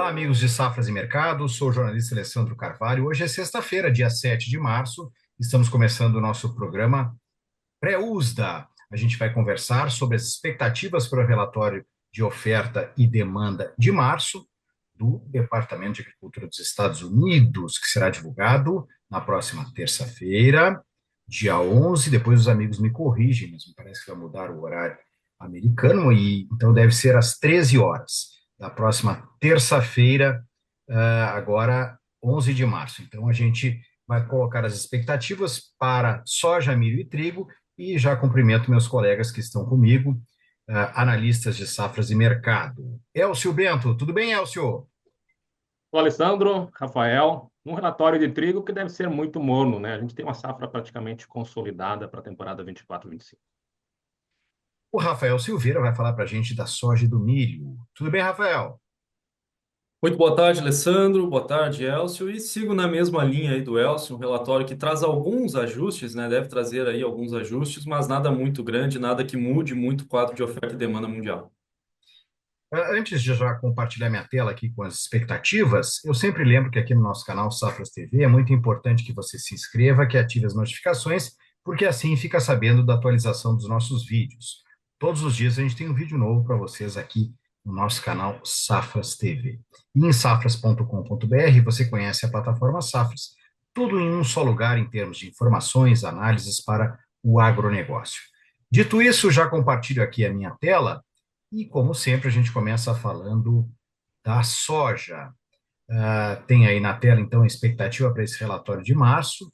Olá, amigos de Safras e Mercado, sou o jornalista Alessandro Carvalho. Hoje é sexta-feira, dia 7 de março, estamos começando o nosso programa Pré-USDA. A gente vai conversar sobre as expectativas para o relatório de oferta e demanda de março do Departamento de Agricultura dos Estados Unidos, que será divulgado na próxima terça-feira, dia 11. Depois os amigos me corrigem, mas me parece que vai mudar o horário americano, e então deve ser às 13 horas da próxima terça-feira, agora 11 de março. Então a gente vai colocar as expectativas para soja, milho e trigo, e já cumprimento meus colegas que estão comigo, analistas de safras e mercado. Elcio Bento, tudo bem, Elcio? O Alessandro, Rafael, um relatório de trigo que deve ser muito morno, né? A gente tem uma safra praticamente consolidada para a temporada 24-25. O Rafael Silveira vai falar para a gente da soja e do milho. Tudo bem, Rafael? Muito boa tarde, Alessandro. Boa tarde, Elcio. E sigo na mesma linha aí do Elcio, um relatório que traz alguns ajustes, né? Deve trazer aí alguns ajustes, mas nada muito grande, nada que mude muito o quadro de oferta e demanda mundial. Antes de já compartilhar minha tela aqui com as expectativas, eu sempre lembro que aqui no nosso canal Safras TV é muito importante que você se inscreva, que ative as notificações, porque assim fica sabendo da atualização dos nossos vídeos. Todos os dias a gente tem um vídeo novo para vocês aqui no nosso canal Safras TV. E em safras.com.br você conhece a plataforma Safras, tudo em um só lugar em termos de informações, análises para o agronegócio. Dito isso, já compartilho aqui a minha tela. E, como sempre, a gente começa falando da soja. Tem aí na tela, então, a expectativa para esse relatório de março.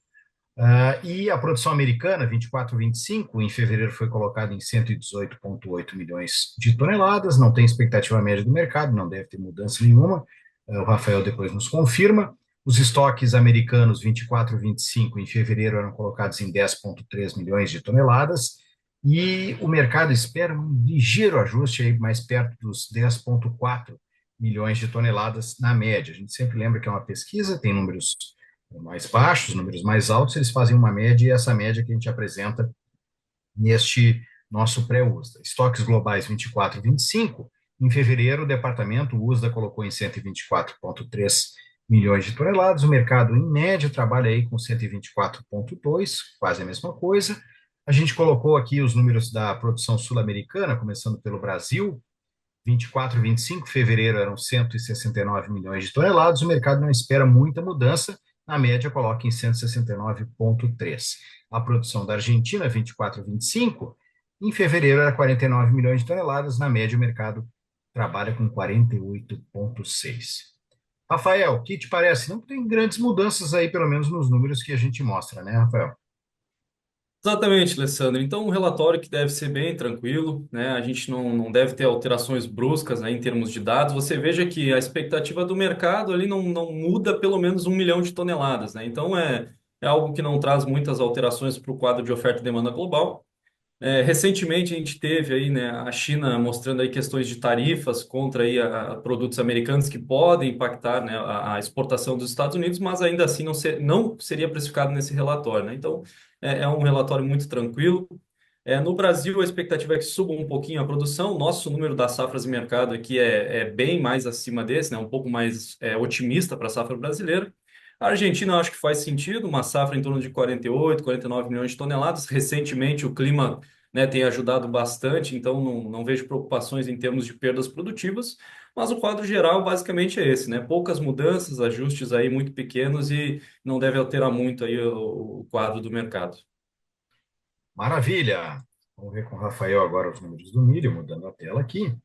E a produção americana, 24-25, em fevereiro foi colocada em 118,8 milhões de toneladas. Não tem expectativa média do mercado, não deve ter mudança nenhuma. O Rafael depois nos confirma. Os estoques americanos 24-25 em fevereiro eram colocados em 10,3 milhões de toneladas. E o mercado espera um ligeiro ajuste aí mais perto dos 10,4 milhões de toneladas na média. A gente sempre lembra que é uma pesquisa, tem números mais baixos, números mais altos, eles fazem uma média, e essa média que a gente apresenta neste nosso pré-USDA. Estoques globais 24-25, em fevereiro o departamento o USDA colocou em 124,3 milhões de toneladas, o mercado em média trabalha aí com 124,2, quase a mesma coisa. A gente colocou aqui os números da produção sul-americana, começando pelo Brasil, 24-25, fevereiro eram 169 milhões de toneladas, o mercado não espera muita mudança, na média coloca em 169,3. A produção da Argentina, 24-25, em fevereiro era 49 milhões de toneladas, na média o mercado trabalha com 48,6. Rafael, o que te parece? Não tem grandes mudanças aí, pelo menos nos números que a gente mostra, né, Rafael? Exatamente, Alessandro. Então, um relatório que deve ser bem tranquilo, né? A gente não deve ter alterações bruscas, né, em termos de dados. Você veja que a expectativa do mercado ali não muda pelo menos 1 milhão de toneladas, né? Então, é algo que não traz muitas alterações para o quadro de oferta e demanda global. Recentemente a gente teve aí, né, a China mostrando aí questões de tarifas contra aí a produtos americanos que podem impactar, né, a exportação dos Estados Unidos, mas ainda assim não seria precificado nesse relatório, né? Então é um relatório muito tranquilo. No Brasil a expectativa é que suba um pouquinho a produção. Nosso número das safras de mercado aqui é bem mais acima desse, né, um pouco mais otimista para a safra brasileira. A Argentina eu acho que faz sentido, uma safra em torno de 48, 49 milhões de toneladas. Recentemente o clima, né, tem ajudado bastante, então não vejo preocupações em termos de perdas produtivas, mas o quadro geral basicamente é esse, né? Poucas mudanças, ajustes aí muito pequenos e não deve alterar muito aí o quadro do mercado. Maravilha! Vamos ver com o Rafael agora os números do milho, mudando a tela aqui.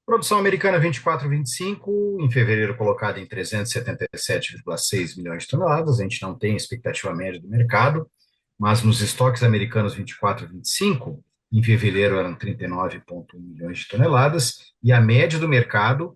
Produção americana 24-25, em fevereiro colocada em 377,6 milhões de toneladas. A gente não tem expectativa média do mercado, mas nos estoques americanos 24-25, em fevereiro eram 39,1 milhões de toneladas, e a média do mercado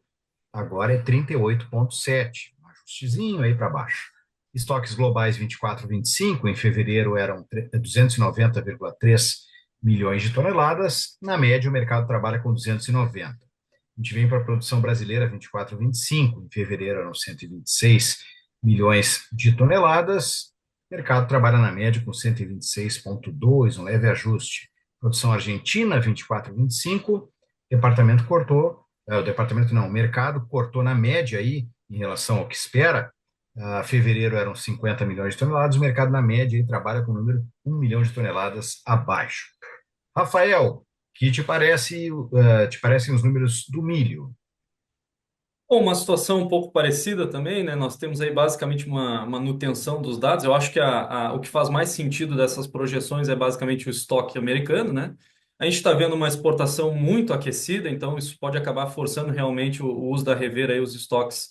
agora é 38,7, um ajustezinho aí para baixo. Estoques globais 24-25, em fevereiro eram 290,3 milhões de toneladas, na média o mercado trabalha com 290. A gente vem para a produção brasileira 24-25, em fevereiro eram 126 milhões de toneladas, o mercado trabalha na média com 126,2, um leve ajuste. Produção argentina 24-25, o departamento cortou o departamento não, o mercado cortou na média aí, em relação ao que espera. Fevereiro eram 50 milhões de toneladas, o mercado na média aí trabalha com o número 1 milhão de toneladas abaixo. Rafael, que te parecem os números do milho? Bom, uma situação um pouco parecida também, né? Nós temos aí basicamente uma manutenção dos dados. Eu acho que o que faz mais sentido dessas projeções é basicamente o estoque americano, né? A gente está vendo uma exportação muito aquecida, então isso pode acabar forçando realmente o uso da rever aí os estoques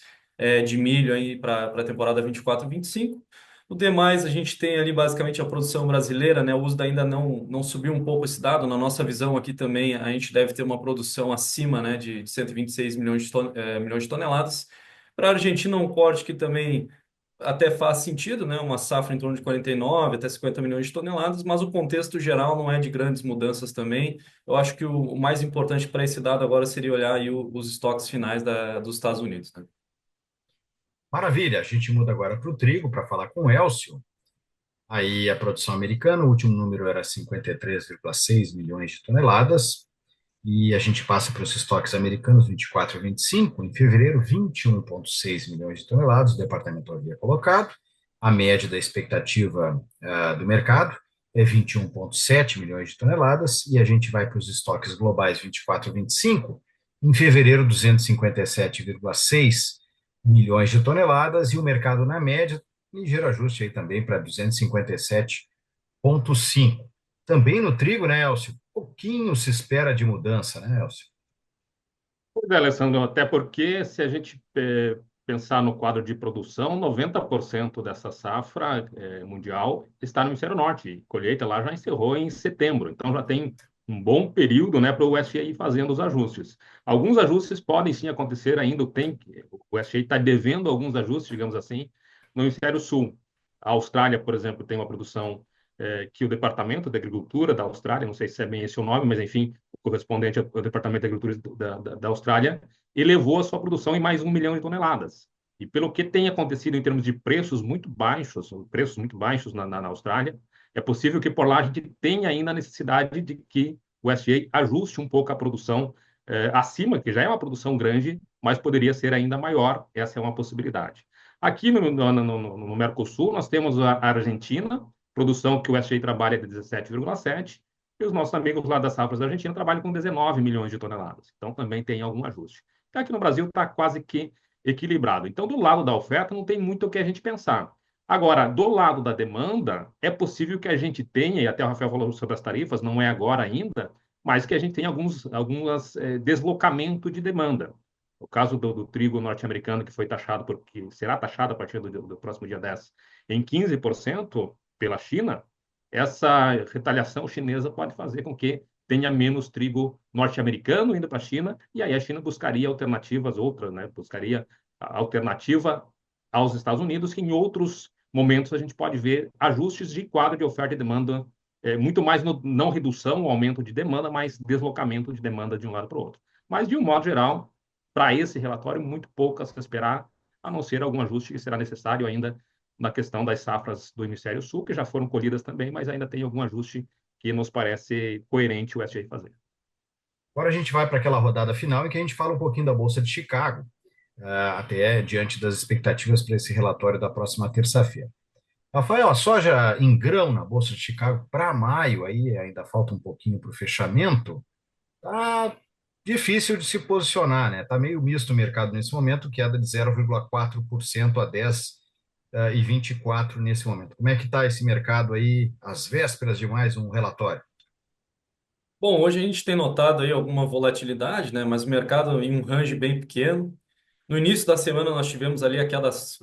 de milho aí para a temporada 24 e 25. O demais, a gente tem ali basicamente a produção brasileira, né? O USDA ainda não subiu um pouco esse dado. Na nossa visão aqui também, a gente deve ter uma produção acima, né, de 126 milhões milhões de toneladas. Para a Argentina, um corte que também até faz sentido, né? Uma safra em torno de 49 até 50 milhões de toneladas, mas o contexto geral não é de grandes mudanças também. Eu acho que o mais importante para esse dado agora seria olhar aí os estoques finais dos Estados Unidos, né? Maravilha, a gente muda agora para o trigo para falar com o Elcio. Aí a produção americana, o último número era 53,6 milhões de toneladas, e a gente passa para os estoques americanos 24 a 25, em fevereiro 21,6 milhões de toneladas, o departamento havia colocado, a média da expectativa do mercado é 21,7 milhões de toneladas, e a gente vai para os estoques globais 24 a 25, em fevereiro 257,6 milhões de toneladas, e o mercado na média, ligeiro ajuste aí também para 257,5. Também no trigo, né, Elcio? Pouquinho se espera de mudança, né, Elcio? Pois é, Alessandro, até porque se a gente pensar no quadro de produção, 90% dessa safra mundial está no hemisfério norte. E colheita lá já encerrou em setembro, então já tem um bom período, né, para o USDA ir fazendo os ajustes. Alguns ajustes podem sim acontecer ainda, o USDA está devendo alguns ajustes, digamos assim, no hemisfério sul. A Austrália, por exemplo, tem uma produção que o Departamento de Agricultura da Austrália, não sei se é bem esse o nome, mas enfim, correspondente ao Departamento de Agricultura da Austrália, elevou a sua produção em mais 1 milhão de toneladas. E pelo que tem acontecido em termos de preços muito baixos na Austrália, é possível que por lá a gente tenha ainda a necessidade de que o USDA ajuste um pouco a produção acima, que já é uma produção grande, mas poderia ser ainda maior. Essa é uma possibilidade. Aqui no Mercosul, nós temos a Argentina, produção que o USDA trabalha é de 17,7, e os nossos amigos lá das safras da Argentina trabalham com 19 milhões de toneladas. Então, também tem algum ajuste. Aqui no Brasil está quase que equilibrado. Então, do lado da oferta, não tem muito o que a gente pensar. Agora, do lado da demanda, é possível que a gente tenha, e até o Rafael falou sobre as tarifas, não é agora ainda, mas que a gente tenha alguns deslocamento de demanda. O caso do trigo norte-americano, que foi taxado, porque será taxado a partir do próximo dia 10 em 15% pela China, essa retaliação chinesa pode fazer com que tenha menos trigo norte-americano indo para a China, e aí a China buscaria alternativas outras, né? Buscaria a alternativa aos Estados Unidos, que em outros momentos a gente pode ver ajustes de quadro de oferta e demanda, muito mais não redução, aumento de demanda, mas deslocamento de demanda de um lado para o outro. Mas, de um modo geral, para esse relatório, muito pouco a se esperar, a não ser algum ajuste que será necessário ainda na questão das safras do Hemisfério Sul, que já foram colhidas também, mas ainda tem algum ajuste que nos parece coerente o SGA fazer. Agora a gente vai para aquela rodada final em que a gente fala um pouquinho da Bolsa de Chicago, até diante das expectativas para esse relatório da próxima terça-feira. Rafael, a soja em grão na Bolsa de Chicago para maio, aí ainda falta um pouquinho para o fechamento, tá difícil de se posicionar, né? Tá meio misto o mercado nesse momento, queda de 0,4% a 10,24 nesse momento. Como é que está esse mercado aí, às vésperas de mais um relatório? Bom, hoje a gente tem notado aí alguma volatilidade, né? Mas o mercado em um range bem pequeno. No início da semana nós tivemos ali aquelas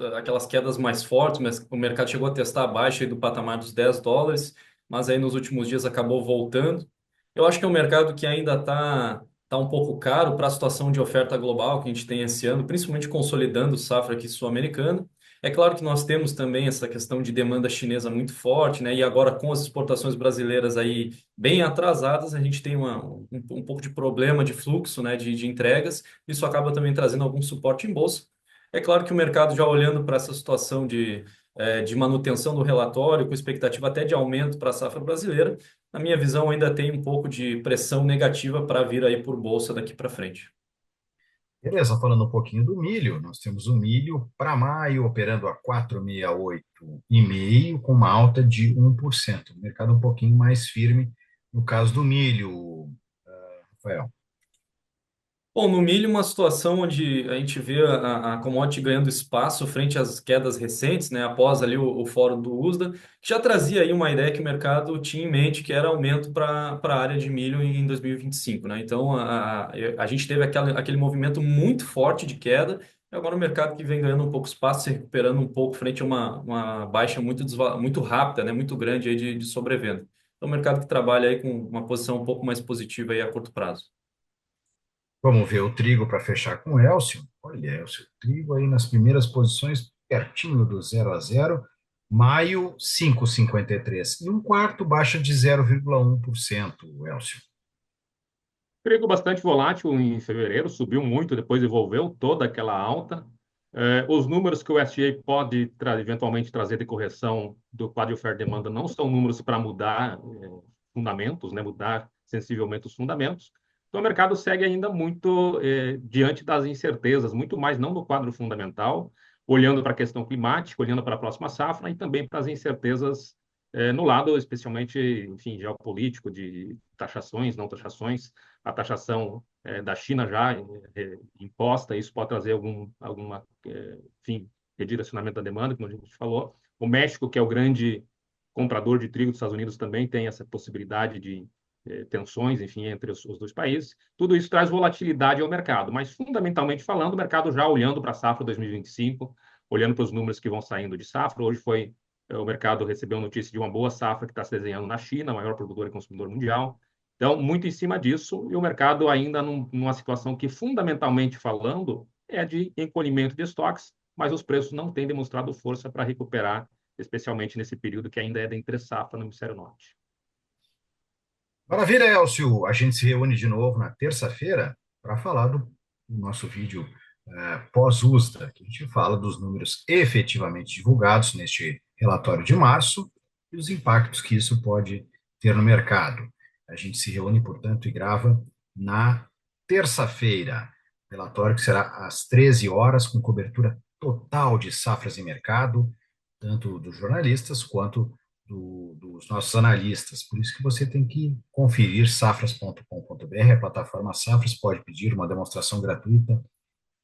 quedas mais fortes, mas o mercado chegou a testar abaixo aí do patamar dos US$ 10, mas aí nos últimos dias acabou voltando. Eu acho que é um mercado que ainda tá um pouco caro para a situação de oferta global que a gente tem esse ano, principalmente consolidando o safra aqui sul-americano. É claro que nós temos também essa questão de demanda chinesa muito forte, né? E agora com as exportações brasileiras aí bem atrasadas, a gente tem um pouco de problema de fluxo, né? De entregas. Isso acaba também trazendo algum suporte em bolsa. É claro que o mercado já olhando para essa situação de manutenção do relatório, com expectativa até de aumento para a safra brasileira, na minha visão ainda tem um pouco de pressão negativa para vir aí por bolsa daqui para frente. Beleza, falando um pouquinho do milho, nós temos o milho para maio operando a 4,68,5, com uma alta de 1%. O mercado um pouquinho mais firme no caso do milho, Rafael. Bom, no milho, uma situação onde a gente vê a commodity ganhando espaço frente às quedas recentes, né, após ali o fórum do USDA, que já trazia aí uma ideia que o mercado tinha em mente, que era aumento para a área de milho em 2025, né? Então, a gente teve aquele movimento muito forte de queda, e agora o mercado que vem ganhando um pouco espaço, se recuperando um pouco frente a uma baixa muito rápida, né, muito grande aí de sobrevenda. Então, o mercado que trabalha aí com uma posição um pouco mais positiva aí a curto prazo. Vamos ver o trigo para fechar com o Elcio. Olha, Elcio, o trigo aí nas primeiras posições, pertinho do 0 a 0. Maio, 5,53. E um quarto, baixa de 0,1%, Elcio. Trigo bastante volátil em fevereiro, subiu muito, depois devolveu toda aquela alta. Os números que o SGA pode eventualmente trazer de correção do quadro de oferta e demanda não são números para mudar fundamentos, né, mudar sensivelmente os fundamentos. Então, o mercado segue ainda muito diante das incertezas, muito mais não no quadro fundamental, olhando para a questão climática, olhando para a próxima safra e também para as incertezas no lado, especialmente, enfim, geopolítico, de taxações, não taxações, a taxação da China já imposta, isso pode trazer alguma, enfim, redirecionamento da demanda, como a gente falou. O México, que é o grande comprador de trigo dos Estados Unidos, também tem essa possibilidade de tensões, enfim, entre os dois países. Tudo isso traz volatilidade ao mercado, mas fundamentalmente falando, o mercado já olhando para a safra 2025, olhando para os números que vão saindo de safra. Hoje o mercado recebeu notícia de uma boa safra que está se desenhando na China, maior produtor e consumidor mundial. Então, muito em cima disso, e o mercado ainda numa situação que, fundamentalmente falando, é de encolhimento de estoques, mas os preços não têm demonstrado força para recuperar, especialmente nesse período que ainda é da entre-safra no hemisfério norte. Maravilha, Elcio. A gente se reúne de novo na terça-feira para falar do nosso vídeo pós-USDA, que a gente fala dos números efetivamente divulgados neste relatório de março e os impactos que isso pode ter no mercado. A gente se reúne, portanto, e grava na terça-feira. Relatório que será às 13 horas, com cobertura total de safras e mercado, tanto dos jornalistas quanto dos nossos analistas. Por isso que você tem que conferir safras.com.br, a plataforma Safras pode pedir uma demonstração gratuita,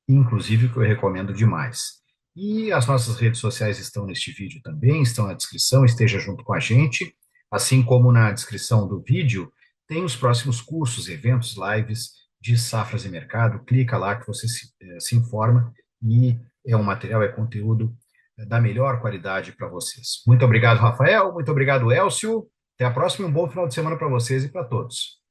inclusive, que eu recomendo demais. E as nossas redes sociais estão neste vídeo também, estão na descrição, esteja junto com a gente, assim como na descrição do vídeo tem os próximos cursos, eventos, lives de safras e mercado. Clica lá que você se informa e é um material, é conteúdo da melhor qualidade para vocês. Muito obrigado, Rafael. Muito obrigado, Elcio. Até a próxima. Um bom final de semana para vocês e para todos.